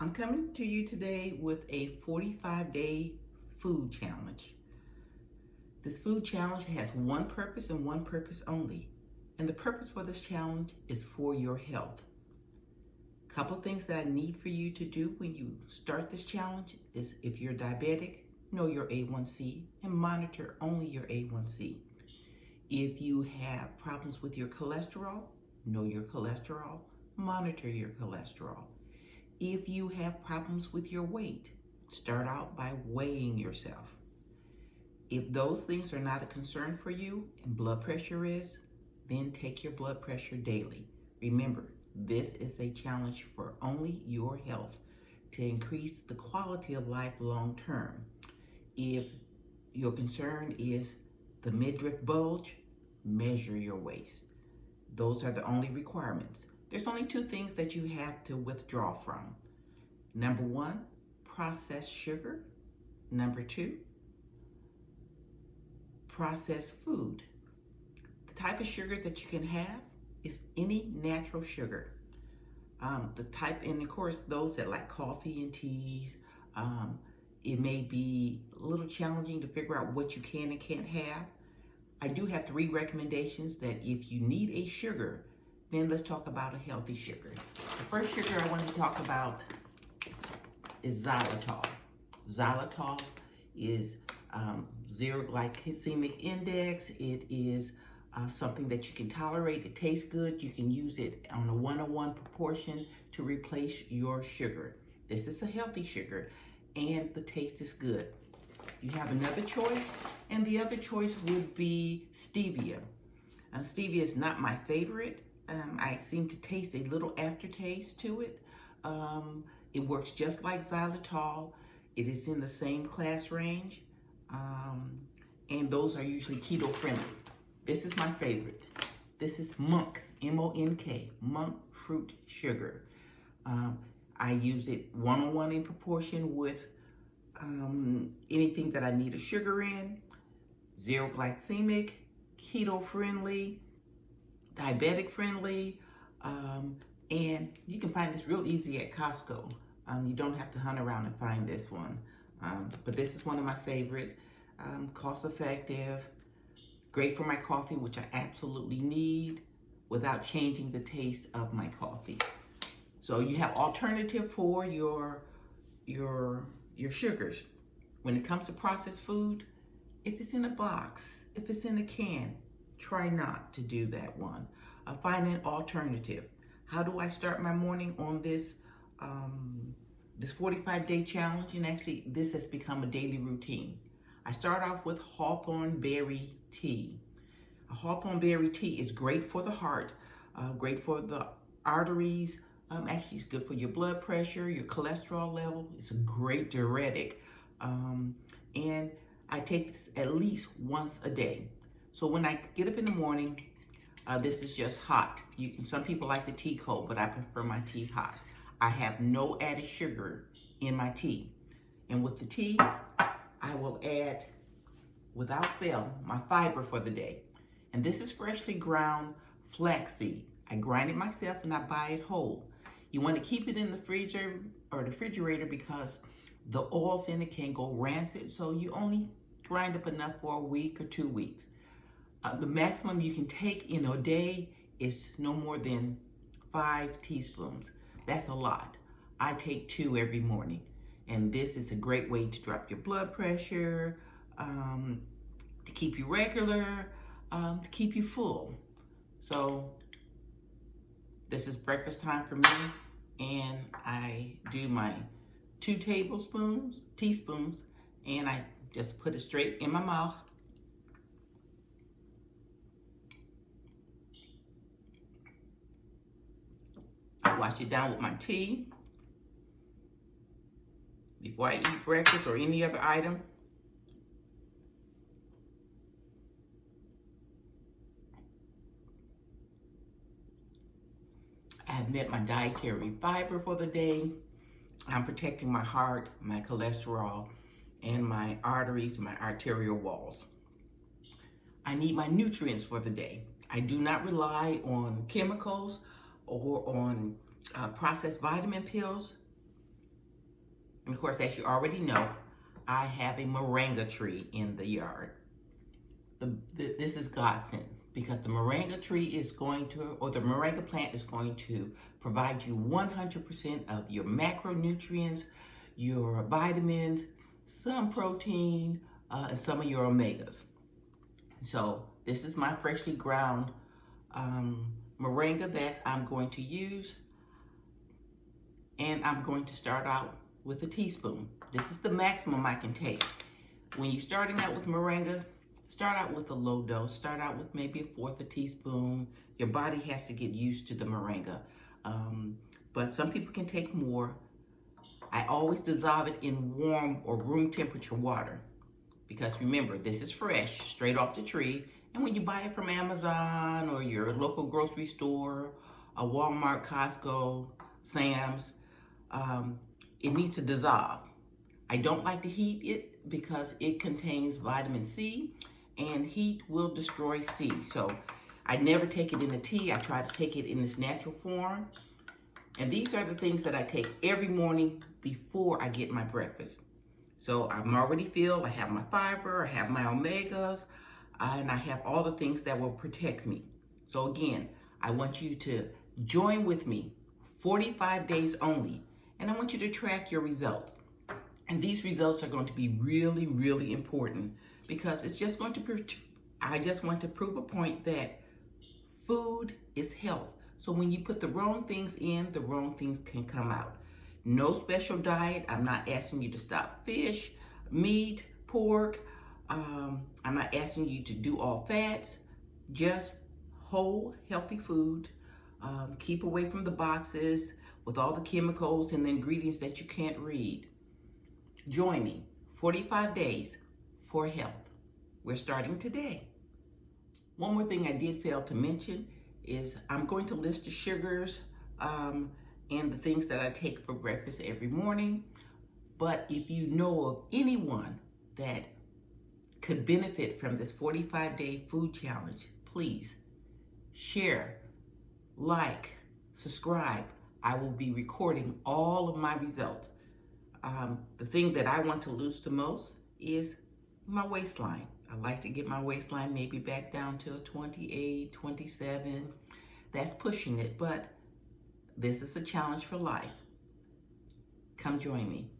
I'm coming to you today with a 45-day food challenge. This food challenge has one purpose and one purpose only. And the purpose for this challenge is for your health. A couple of things that I need for you to do when you start this challenge is if you're diabetic, know your A1C and monitor only your A1C. If you have problems with your cholesterol, know your cholesterol, monitor your cholesterol. If you have problems with your weight, start out by weighing yourself. If those things are not a concern for you and blood pressure is, then take your blood pressure daily. Remember, this is a challenge for only your health to increase the quality of life long term. If your concern is the midriff bulge, measure your waist. Those are the only requirements. There's only two things that you have to withdraw from. Number one, processed sugar. Number two, processed food. The type of sugar that you can have is any natural sugar. The type, and of course, those that like coffee and teas, it may be a little challenging to figure out what you can and can't have. I do have 3 recommendations that if you need a sugar, then let's talk about a healthy sugar. The first sugar I want to talk about is xylitol. Xylitol is zero glycemic index. It is something that you can tolerate. It tastes good. You can use it on a 1:1 proportion to replace your sugar. This is a healthy sugar and the taste is good. You have another choice, and the other choice would be stevia. Stevia is not my favorite. I seem to taste a little aftertaste to it. It works just like xylitol. It is in the same class range, and those are usually keto friendly. This is my favorite. This is monk, M-O-N-K, monk fruit sugar. I use it 1:1 in proportion with anything that I need a sugar in. Zero glycemic, keto friendly, diabetic friendly, and you can find this real easy at Costco. You don't have to hunt around and find this one, but this is one of my favorites. Cost effective, great for my coffee, which I absolutely need, without changing the taste of my coffee. So you have alternative for your sugars. When it comes to processed food, if it's in a box, if it's in a can, try not to do that one. Find an alternative. How do I start my morning on this 45-day challenge? And actually, this has become a daily routine. I start off with hawthorn berry tea. A hawthorn berry tea is great for the heart, great for the arteries. Actually, it's good for your blood pressure, your cholesterol level. It's a great diuretic. And I take this at least once a day. So when I get up in the morning, this is just hot. Some people like the tea cold, but I prefer my tea hot. I have no added sugar in my tea. And with the tea, I will add, without fail, my fiber for the day. And this is freshly ground flaxseed. I grind it myself and I buy it whole. You want to keep it in the freezer or the refrigerator because the oils in it can go rancid, so you only grind up enough for a week or 2 weeks. The maximum you can take in a day is no more than 5 teaspoons. That's a lot. I take 2 every morning. And this is a great way to drop your blood pressure, to keep you regular, to keep you full. So this is breakfast time for me, and I do my 2 teaspoons, and I just put it straight in my mouth. I wash it down with my tea before I eat breakfast or any other item. I have met my dietary fiber for the day. I'm protecting my heart, my cholesterol, and my arteries, my arterial walls. I need my nutrients for the day. I do not rely on chemicals or on processed vitamin pills. And of course, as you already know, I have a moringa tree in the yard. This is godsend because the moringa tree is going to, or the moringa plant is going to provide you 100% of your macronutrients, your vitamins, some protein, and some of your omegas. So this is my freshly ground moringa that I'm going to use. And I'm going to start out with a teaspoon. This is the maximum I can take. When you're starting out with moringa, start out with a low dose. Start out with maybe 1/4 a teaspoon. Your body has to get used to the moringa. But some people can take more. I always dissolve it in warm or room temperature water. Because remember, this is fresh, straight off the tree. And when you buy it from Amazon or your local grocery store, a Walmart, Costco, Sam's, it needs to dissolve. I don't like to heat it because it contains vitamin C, and heat will destroy C. So I never take it in a tea. I try to take it in its natural form. And these are the things that I take every morning before I get my breakfast. So I'm already filled. I have my fiber, I have my omegas, and I have all the things that will protect me. So again, I want you to join with me, 45 days only, and I want you to track your results. And these results are going to be really, really important because it's just going to, I just want to prove a point that food is health. So when you put the wrong things in, the wrong things can come out. No special diet. I'm not asking you to stop fish, meat, pork. I'm not asking you to do all fats. Just whole, healthy food. Keep away from the boxes with all the chemicals and the ingredients that you can't read. Join me, 45 days for health. We're starting today. One more thing I did fail to mention is I'm going to list the sugars and the things that I take for breakfast every morning. But if you know of anyone that could benefit from this 45-day food challenge, please share, like, subscribe. I will be recording all of my results. The thing that I want to lose the most is my waistline. I like to get my waistline maybe back down to a 28, 27. That's pushing it, but this is a challenge for life. Come join me.